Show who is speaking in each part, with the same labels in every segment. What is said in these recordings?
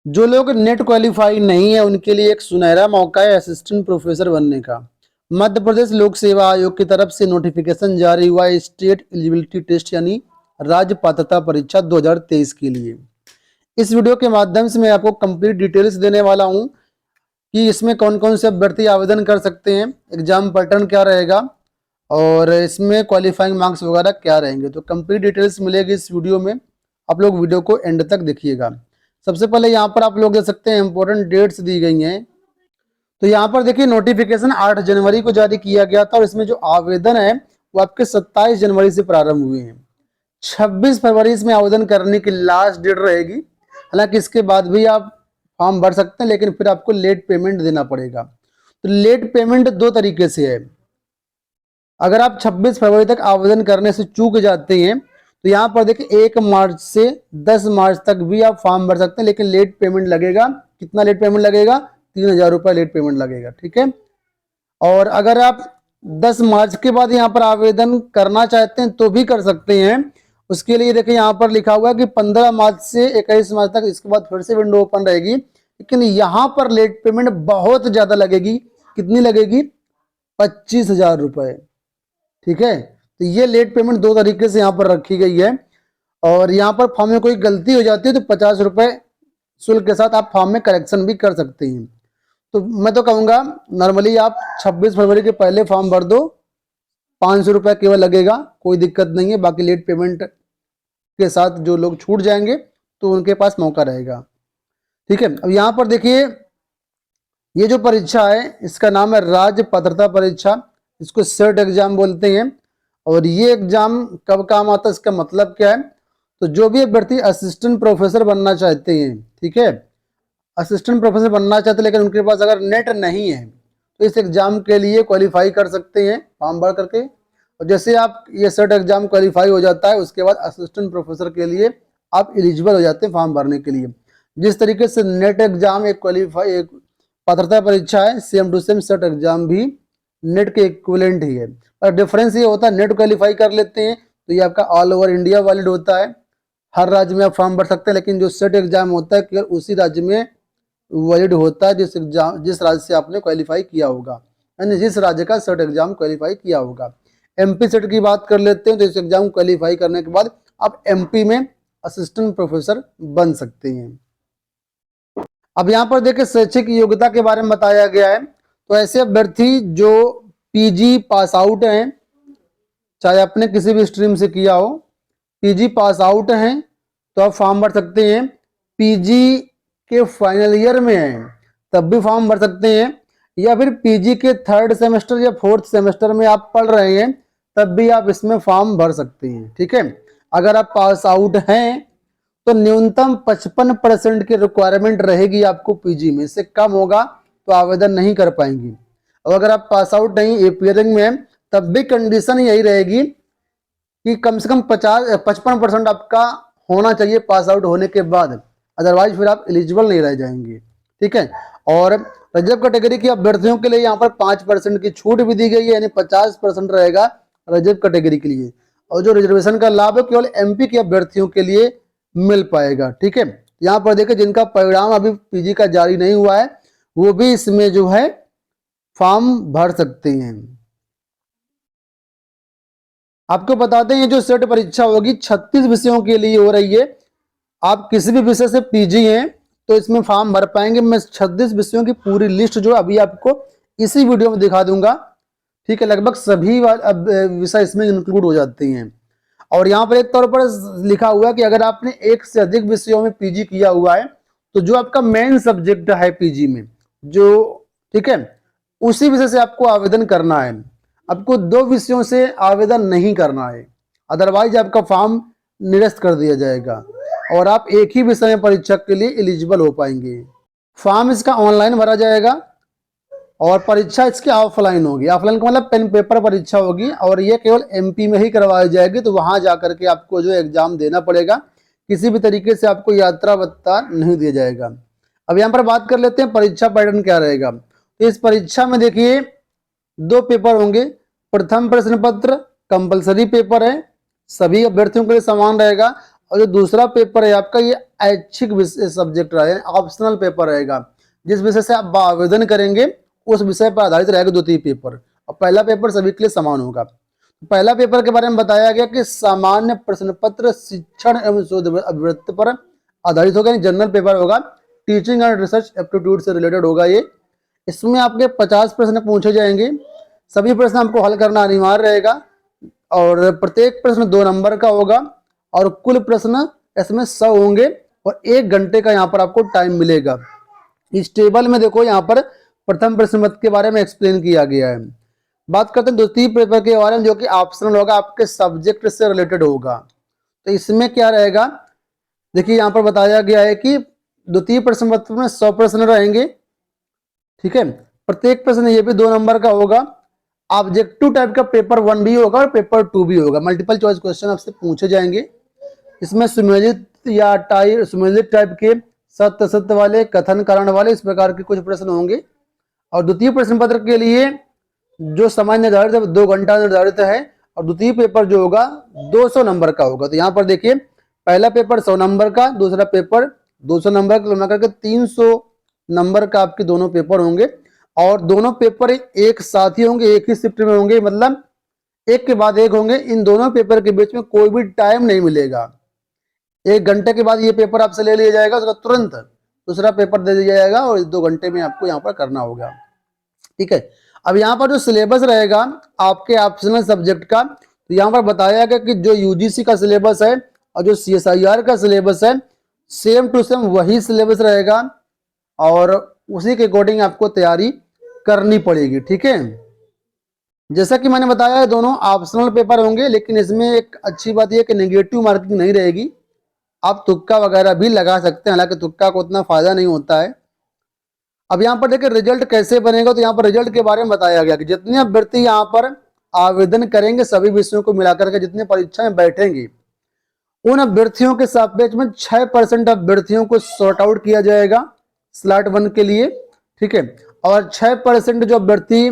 Speaker 1: जो लोग net qualify नहीं है उनके लिए एक सुनहरा मौका है असिस्टेंट प्रोफेसर बनने का। मध्य प्रदेश लोक सेवा आयोग की तरफ से नोटिफिकेशन जारी हुआ है स्टेट एलिजिबिलिटी टेस्ट यानी राज्य पात्रता परीक्षा 2023 के लिए। इस वीडियो के माध्यम से मैं आपको कंप्लीट डिटेल्स देने वाला हूं कि इसमें कौन कौन से अभ्यर्थी आवेदन कर सकते हैं, एग्जाम पैटर्न क्या रहेगा और इसमें क्वालिफाइंग मार्क्स वगैरह क्या रहेंगे। तो कंप्लीट डिटेल्स मिलेगी इस वीडियो में, आप लोग वीडियो को एंड तक देखिएगा। सबसे पहले यहाँ पर आप लोग देख सकते हैं इंपॉर्टेंट डेट्स दी गई हैं। तो यहाँ पर देखिए नोटिफिकेशन 8 जनवरी को जारी किया गया था और इसमें जो आवेदन है वो आपके 27 जनवरी से प्रारंभ हुए हैं। 26 फरवरी इसमें आवेदन करने की लास्ट डेट रहेगी। हालांकि इसके बाद भी आप फॉर्म भर सकते हैं, लेकिन फिर आपको लेट पेमेंट देना पड़ेगा। तो लेट पेमेंट दो तरीके से है। अगर आप 26 फरवरी तक आवेदन करने से चूक जाते हैं तो यहाँ पर देखिए 1 मार्च से 10 मार्च तक भी आप फॉर्म भर सकते हैं, लेकिन लेट पेमेंट लगेगा। कितना लेट पेमेंट लगेगा? 3000 रुपये लेट पेमेंट लगेगा। ठीक है। और अगर आप 10 मार्च के बाद यहाँ पर आवेदन करना चाहते हैं तो भी कर सकते हैं। उसके लिए देखिए यहाँ पर लिखा हुआ है कि 15 मार्च से 21 मार्च तक इसके बाद फिर से विंडो ओपन रहेगी, लेकिन यहाँ पर लेट पेमेंट बहुत ज्यादा लगेगी। कितनी लगेगी? 25,000 रुपये। ठीक है। तो ये लेट पेमेंट दो तरीके से यहाँ पर रखी गई है। और यहाँ पर फॉर्म में कोई गलती हो जाती है तो 50 रुपये शुल्क के साथ आप फॉर्म में करेक्शन भी कर सकते हैं। तो मैं तो कहूँगा नॉर्मली आप 26 फरवरी के पहले फॉर्म भर दो, 500 रुपये केवल लगेगा, कोई दिक्कत नहीं है। बाकी लेट पेमेंट के साथ जो लोग छूट जाएंगे तो उनके पास मौका रहेगा। ठीक है। अब यहाँ पर देखिए ये जो परीक्षा है इसका नाम है राज्य पात्रता परीक्षा, इसको सेट एग्जाम बोलते हैं। और ये एग्जाम कब काम आता है, इसका मतलब क्या है? तो जो भी अभ्यर्थी असिस्टेंट प्रोफेसर बनना चाहते हैं, ठीक है, असिस्टेंट प्रोफेसर बनना चाहते हैं लेकिन उनके पास अगर नेट नहीं है तो इस एग्जाम के लिए क्वालिफाई कर सकते हैं फॉर्म भर करके। और जैसे आप ये सेट एग्जाम क्वालिफाई हो जाता है उसके बाद असिस्टेंट प्रोफेसर के लिए आप एलिजिबल हो जाते हैं फॉर्म भरने के लिए। जिस तरीके से नेट एग्जाम एक क्वालिफाई एक पात्रता परीक्षा है, same to same SET exam भी नेट के इक्विवेलेंट ही है। और डिफरेंस ये होता है नेट क्वालिफाई कर लेते हैं तो ये आपका ऑल ओवर इंडिया वैलिड होता है, हर राज्य में आप फॉर्म भर सकते हैं। लेकिन जो सेट एग्जाम होता है केवल उसी राज्य में वैलिड होता है जिस राज्य से आपने क्वालिफाई किया होगा, यानी जिस राज्य का सेट एग्जाम क्वालिफाई किया होगा। एमपी सेट की बात कर लेते हैं तो इस एग्जाम क्वालिफाई करने के बाद आप एमपी में असिस्टेंट प्रोफेसर बन सकते हैं। अब यहाँ पर देखिए शैक्षिक योग्यता के बारे में बताया गया है। तो ऐसे अभ्यर्थी जो पीजी पास आउट हैं, चाहे आपने किसी भी स्ट्रीम से किया हो, पीजी पास आउट हैं तो आप फॉर्म भर सकते हैं। पीजी के फाइनल ईयर में हैं तब भी फॉर्म भर सकते हैं, या फिर पीजी के 3rd सेमेस्टर या 4th सेमेस्टर में आप पढ़ रहे हैं तब भी आप इसमें फॉर्म भर सकते हैं। ठीक है। अगर आप पास आउट हैं तो न्यूनतम 55% की रिक्वायरमेंट रहेगी आपको पीजी में, इससे कम होगा तो आवेदन नहीं कर पाएंगी। और अगर आप पास आउट नहीं अपियरिंग में तब भी कंडीशन यही रहेगी कि कम से कम 55% आपका होना चाहिए पास आउट होने के बाद, अदरवाइज फिर आप एलिजिबल नहीं रह जाएंगे। ठीक है। और रिजर्व कैटेगरी के अभ्यर्थियों के लिए यहाँ पर 5% की छूट भी दी गई है, यानी 50% रहेगा रिजर्व कैटेगरी के लिए। और जो रिजर्वेशन का लाभ है केवल एमपी के अभ्यर्थियों के लिए मिल पाएगा। ठीक है। यहाँ पर देखिए जिनका परिणाम अभी पीजी का जारी नहीं हुआ है वो भी इसमें जो है फॉर्म भर सकते हैं। आपको बताते हैं जो सेट परीक्षा होगी 36 विषयों के लिए हो रही है। आप किसी भी विषय से पीजी हैं तो इसमें फॉर्म भर पाएंगे। मैं 36 विषयों की पूरी लिस्ट जो अभी आपको इसी वीडियो में दिखा दूंगा। ठीक है। लगभग सभी विषय इसमें इंक्लूड हो जाते हैं। और यहाँ पर एक तौर पर लिखा हुआ है कि अगर आपने एक से अधिक विषयों में पीजी किया हुआ है तो जो आपका मेन सब्जेक्ट है पीजी में जो, ठीक है, उसी विषय से आपको आवेदन करना है। आपको 2 विषयों से आवेदन नहीं करना है, अदरवाइज आपका फॉर्म निरस्त कर दिया जाएगा और आप एक ही विषय में परीक्षा के लिए एलिजिबल हो पाएंगे। फॉर्म इसका ऑनलाइन भरा जाएगा और परीक्षा इसकी ऑफलाइन होगी। ऑफलाइन का मतलब पेन पेपर परीक्षा होगी और ये केवल एमपी में ही करवाई जाएगी। तो वहां जाकर के आपको जो एग्जाम देना पड़ेगा, किसी भी तरीके से आपको यात्रा भत्ता नहीं दिया जाएगा। अब यहाँ पर बात कर लेते हैं परीक्षा पैटर्न क्या रहेगा। तो इस परीक्षा में देखिए 2 पेपर होंगे। प्रथम प्रश्न पत्र कंपलसरी पेपर है, सभी अभ्यर्थियों के लिए समान रहेगा। और जो दूसरा पेपर है आपका ये ऐच्छिक सब्जेक्ट रहेगा, ऑप्शनल पेपर रहेगा। जिस विषय से आप आवेदन करेंगे उस विषय पर आधारित रहेगा द्वितीय पेपर, और पहला पेपर सभी के लिए समान होगा। पहला पेपर के बारे में बताया गया कि सामान्य प्रश्न पत्र शिक्षण एवं शोध अभिवृत्ति पर आधारित होगा, जनरल पेपर होगा, टीचिंग एंड रिसर्च एप्टीट्यूड से रिलेटेड होगा ये। इसमें आपके 50 प्रश्न पूछे जाएंगे, सभी प्रश्न आपको हल करना अनिवार्य रहेगा, और प्रत्येक प्रश्न 2 नंबर का होगा, और कुल प्रश्न इसमें 100 होंगे, और 1 घंटे का यहाँ पर आपको टाइम मिलेगा। इस टेबल में देखो यहाँ पर प्रथम प्रश्न पत्र के बारे में एक्सप्लेन किया गया है। बात करते हैं द्वितीय पेपर के बारे में, जो कि ऑप्शनल होगा, आपके सब्जेक्ट से रिलेटेड होगा। तो इसमें क्या रहेगा, देखिए यहाँ पर बताया गया है कि द्वितीय प्रश्न पत्र में 100 प्रश्न रहेंगे, ठीक है। प्रत्येक प्रश्न ये भी 2 नंबर का होगा। ऑब्जेक्टिव टाइप का पेपर 1 भी होगा और पेपर 2 भी होगा। मल्टीपल चॉइस क्वेश्चन आपसे पूछे जाएंगे। इसमें सुमेलित या सुमेलित टाइप के सत्य असत्य वाले, कथन कारण वाले, इस प्रकार के कुछ प्रश्न होंगे। और द्वितीय प्रश्न पत्र के लिए जो समय निर्धारित है 2 घंटा निर्धारित है, और द्वितीय पेपर जो होगा 200 नंबर का होगा। तो यहाँ पर देखिए पहला पेपर 100 नंबर का, दूसरा पेपर 200 नंबर का, तुलना करके 300 नंबर का आपके दोनों पेपर होंगे। और दोनों पेपर एक साथ ही होंगे, एक ही शिफ्ट में होंगे, मतलब एक के बाद एक होंगे। इन दोनों पेपर के बीच में कोई भी टाइम नहीं मिलेगा। 1 घंटे के बाद ये पेपर आपसे ले लिया जाएगा, उसका तुरंत दूसरा पेपर दे दिया जाएगा, और 2 घंटे में आपको यहाँ पर करना होगा, ठीक है। अब यहाँ पर जो सिलेबस रहेगा आपके ऑप्शनल सब्जेक्ट का, तो यहाँ पर बताया गया कि जो यूजीसी का सिलेबस है और जो सीएसआईआर का सिलेबस है, सेम टू सेम वही सिलेबस रहेगा, और उसी के अकॉर्डिंग आपको तैयारी करनी पड़ेगी, ठीक है। जैसा कि मैंने बताया दोनों ऑप्शनल पेपर होंगे, लेकिन इसमें एक अच्छी बात यह कि नेगेटिव मार्किंग नहीं रहेगी। आप तुक्का वगैरह भी लगा सकते हैं, हालांकि तुक्का को उतना फायदा नहीं होता है। अब यहाँ पर देखिए रिजल्ट कैसे बनेगा, तो यहाँ पर रिजल्ट के बारे में बताया गया कि जितने अभ्यर्थी यहाँ पर आवेदन करेंगे, सभी विषयों को मिलाकर के जितने परीक्षा में बैठेंगे, उन अभ्यर्थियों के सापेक्ष में 6% अभ्यर्थियों को सॉर्ट आउट किया जाएगा स्लॉट 1 के लिए, ठीक है। और 6% जो अभ्यर्थी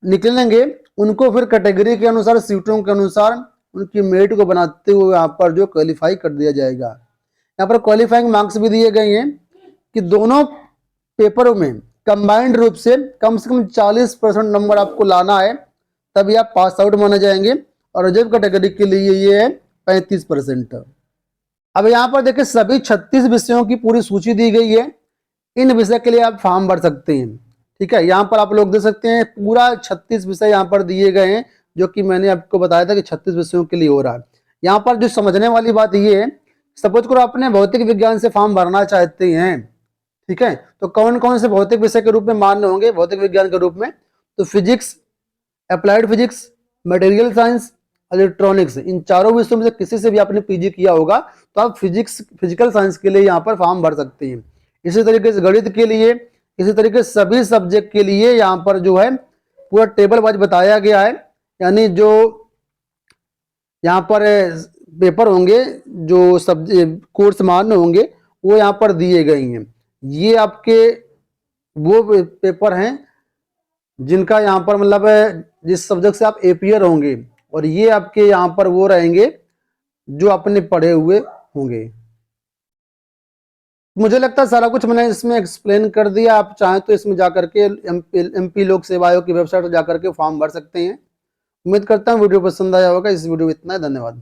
Speaker 1: निकलेंगे उनको फिर कैटेगरी के अनुसार, सीटों के अनुसार उनकी मेरिट को बनाते हुए यहाँ पर जो क्वालिफाई कर दिया जाएगा। यहाँ पर क्वालिफाइंग मार्क्स भी दिए गए हैं कि दोनों पेपरों में कंबाइंड रूप से कम 40% नंबर आपको लाना है, तभी आप पास आउट माने जाएंगे। और रिजर्व कैटेगरी के लिए ये है 35%। अब यहाँ पर देखिए सभी 36 विषयों की पूरी सूची दी गई है। इन विषय के लिए आप फॉर्म भर सकते हैं, ठीक है। यहाँ पर आप लोग देख सकते हैं पूरा 36 विषय यहाँ पर दिए गए हैं, जो कि मैंने आपको बताया था कि 36 विषयों के लिए हो रहा है। यहाँ पर जो समझने वाली बात ये है, सपोज करो आपने भौतिक विज्ञान से फॉर्म भरना चाहते हैं, ठीक है, तो कौन कौन से भौतिक विषय के रूप में मान्य होंगे भौतिक विज्ञान के रूप में, तो physics, applied physics, material science, electronics, इन चारों विषयों में से किसी से भी आपने पीजी किया होगा तो आप फिजिकल साइंस के लिए यहाँ पर फॉर्म भर सकते हैं। इसी तरीके से गणित के लिए, इसी तरीके से सभी सब्जेक्ट के लिए यहाँ पर जो है पूरा टेबल वाइज बताया गया है। यानी जो यहाँ पर पेपर होंगे, जो कोर्स मान्य होंगे, वो यहाँ पर दिए गए हैं। ये आपके वो पेपर हैं जिनका यहाँ पर मतलब जिस सब्जेक्ट से आप एपीयर होंगे, और ये आपके यहाँ पर वो रहेंगे जो आपने पढ़े हुए होंगे। मुझे लगता है सारा कुछ मैंने इसमें एक्सप्लेन कर दिया। आप चाहें तो इसमें जाकर के एमपी लोक सेवा आयोग की वेबसाइट पर जाकर के फॉर्म भर सकते हैं। उम्मीद करता हूँ वीडियो पसंद आया होगा। इस वीडियो में इतना है, धन्यवाद।